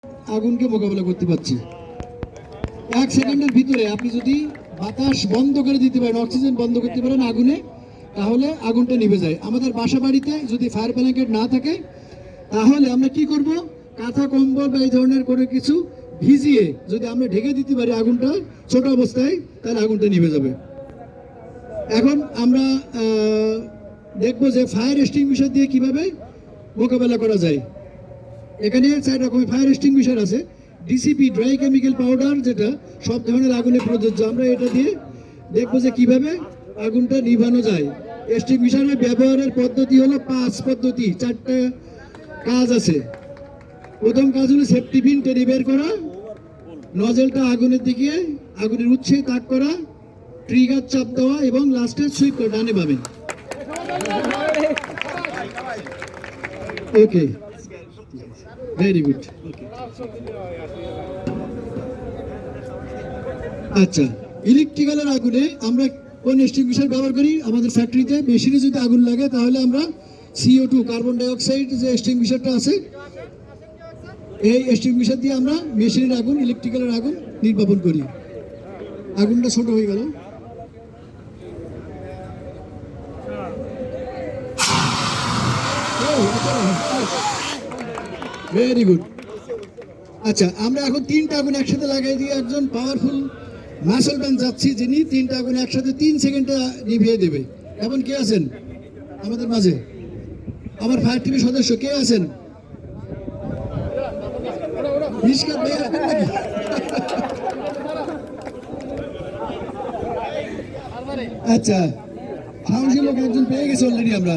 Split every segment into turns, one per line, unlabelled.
আগুনকে মোকাবেলা করতে পারছি। 1 সেকেন্ডের ভিতরে আপনি যদি বাতাস বন্ধ করে দিতে পারেন, অক্সিজেন বন্ধ করতে পারেন আগুনে, তাহলে আগুনটা নিভে যায়। আমাদের বাসা বাড়িতে যদি ফায়ার ব্ল্যাঙ্কেট না থাকে, তাহলে আমরা কি করব, কাঁথা কম্বল বা এই ধরনের কোনো কিছু ভিজিয়ে যদি আমরা ঢেকে দিতে পারি আগুনটা ছোট অবস্থায়, তাহলে আগুনটা নিভে যাবে। এখন আমরা দেখব যে ফায়ার এক্সটিংগুইশার দিয়ে কিভাবে মোকাবেলা করা যায়। এখানে 4 রকমের ফায়ার এক্সটিংগুইশার আছে। ডিসিপি, ড্রাই কেমিক্যাল পাউডার, যেটা সব ধরনের আগুনে প্রযোজ্য। আমরা এটা দিয়ে দেখবো যে কিভাবে আগুনটা নিভানো যায়। এক্সটিংগুইশারের ব্যবহারের পদ্ধতি হলো 5 পদ্ধতি, 4টা কাজ আছে। প্রথম কাজ হলো সেফটি পিন টেনে বের করা, নজেলটা আগুনের দিকে, আগুনের উৎসে তাক করা, ট্রিগার চাপ দেওয়া এবং লাস্টে সুইপ করে ডানে পাবেন। ওকে, ভেরি গুড। আচ্ছা, ইলেকট্রিক্যালের আগুনে আমরা কোন এক্সটিংগুইশার ব্যবহার করি? আমাদের ফ্যাক্টরিতে মেশিনে যদি আগুন লাগে, তাহলে আমরা CO2, কার্বন ডাইঅক্সাইড যে এক্সটিংগুইশারটা আছে, এই এক্সটিংগুইশার দিয়ে আমরা মেশিনের আগুন, ইলেকট্রিক্যালের আগুন নির্বাপন করি। আগুনটা ছোট হয়ে গেল। Very good. আচ্ছা, আমরা এখন 3টা আগুন একসাথে লাগাই দিয়ে একজন পাওয়ারফুল মাসল ম্যান যাচ্ছি, যিনি 3টা আগুন একসাথে 3 সেকেন্ডে নিভিয়ে দেবে। এমন কে আছেন আমাদের মাঝে? আমার ফায়ার টিমের সদস্য কে আছেন? আচ্ছা, সাহসী লোক একজন পেয়ে গেছে অলরেডি আমরা।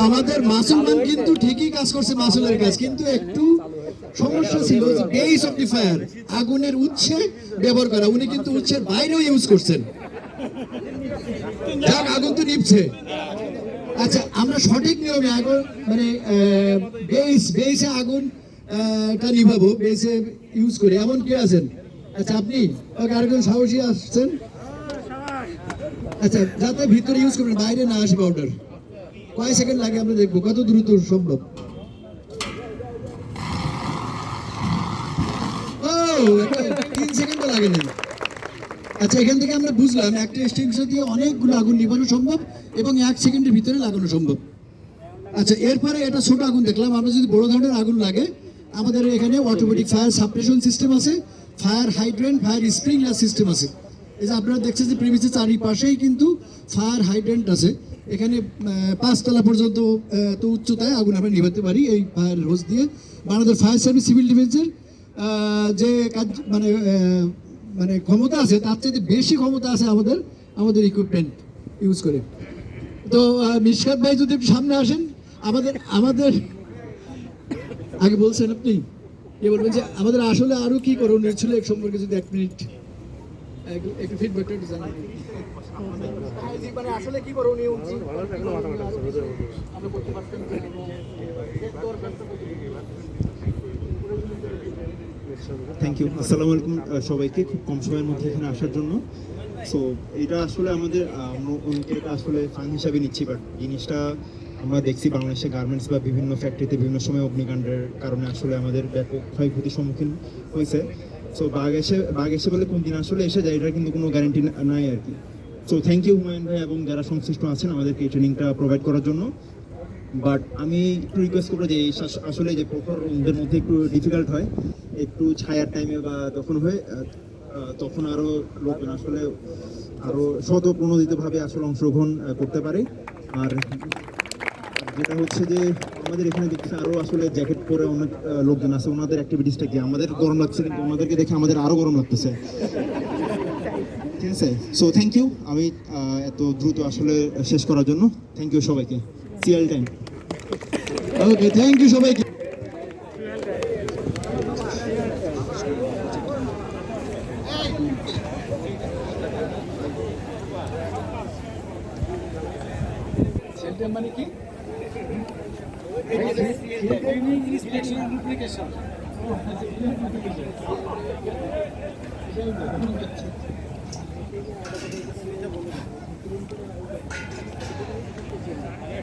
আমাদের মাসুলমান কিন্তু ঠিকই কাজ করছে, মাসুলের কাজ, কিন্তু একটু সমস্যা ছিল যে বেস অফ দি ফায়ার, আগুনের উৎসে ব্যবহার করা। উনি কিন্তু উৎসের বাইরেও ইউজ করছেন, যাক আগুন তো নিভছে। আচ্ছা, আমরা সঠিক নিয়মে আগুন মানে বেসে আগুন টা নিভাবো, বেসে ইউজ করে। এমন কে আছেন? আচ্ছা, আপনি আরেকজন সাহসী আসছেন। আচ্ছা, যাতে ভিতরে ইউজ করবেন, বাইরে না আসে পাউডার। কয় সেকেন্ড লাগে আমরা দেখবো কত দ্রুত সম্ভব। 3 সেকেন্ডও লাগেনি। আচ্ছা, এখান থেকে আমরা বুঝলাম একটা এক্সটেনশন দিয়ে অনেকগুলো আগুন নিভানো সম্ভব এবং 1 সেকেন্ডের ভিতরে লাগানো সম্ভব। আচ্ছা, এরপরে এটা ছোট আগুন দেখলাম। আমরা যদি বড় ধরনের আগুন লাগে, আমাদের এখানে অটোমেটিক ফায়ার সাপ্রেশন সিস্টেম আছে, fire hydrant, fire sprinkler system আছে। এই যে আপনারা দেখছেন যে প্রিমিসের চারিপাশেই কিন্তু ফায়ার হাইড্রেন্ট আছে। এখানে 5 তলা পর্যন্ত তো উচ্চতায় আগুন আমরা নিভাতে পারি এই ফায়ার হোস দিয়ে। বাংলাদেশ ফায়ার সার্ভিস সিভিল ডিফেন্সের যে কাজ মানে ক্ষমতা আছে, তার চেয়ে বেশি ক্ষমতা আছে আমাদের ইকুইপমেন্ট ইউজ করে। তো মিশকাত ভাই যদি সামনে আসেন, আমাদের আগে বলছেন আপনি বলবেন যে আমাদের আসলে আরো কি করণীয় ছিল এক সম্পর্কে যদি 1 মিনিট একটু ফিডব্যাকটা জানান। মানে আসলে কি করণীয় আমরা করতে পারতাম।
Thank you. আসসালামু আলাইকুম সবাইকে, খুব কম সময়ের মধ্যে এখানে আসার জন্য। সো এটা আসলে আমাদের অনেকে এটা আসলে ফান হিসাবে নিচ্ছি, বাট জিনিসটা আমরা দেখছি বাংলাদেশে গার্মেন্টস বা বিভিন্ন ফ্যাক্টরিতে বিভিন্ন সময় অগ্নিকাণ্ডের কারণে আসলে আমাদের ব্যাপক ক্ষয়ক্ষতির সম্মুখীন হয়েছে। সো বাঘ এসে বলে কোন দিন আসলে এসে যায়, এটার কিন্তু কোনো গ্যারান্টি নাই আর কি। সো থ্যাংক ইউ হুমায়ুন ভাই এবং যারা সংশ্লিষ্ট আছেন আমাদেরকে এই ট্রেনিংটা প্রোভাইড করার জন্য। বাট আমি একটু রিকোয়েস্ট করবো যে আসলে যে প্রখর রোদের মধ্যে একটু ডিফিকাল্ট হয়, একটু ছায়ার টাইমে বা তখন আরও লোকজন আসলে আরও স্বতঃপ্রণোদিতভাবে আসলে অংশগ্রহণ করতে পারে। আর যেটা হচ্ছে যে আমাদের এখানে দেখছি আরও আসলে জ্যাকেট পরে অনেক লোকজন আছে, ওনাদের অ্যাক্টিভিটিসটা কি আমাদের গরম লাগছে, কিন্তু ওনাদেরকে দেখে আমাদের আরও গরম লাগতেছে। ঠিক আছে, সো থ্যাংক ইউ। আমি এত দ্রুত আসলে শেষ করার জন্য থ্যাংক ইউ সবাইকে। CL time.
Okay, thank you সবাইকে। মানে কি?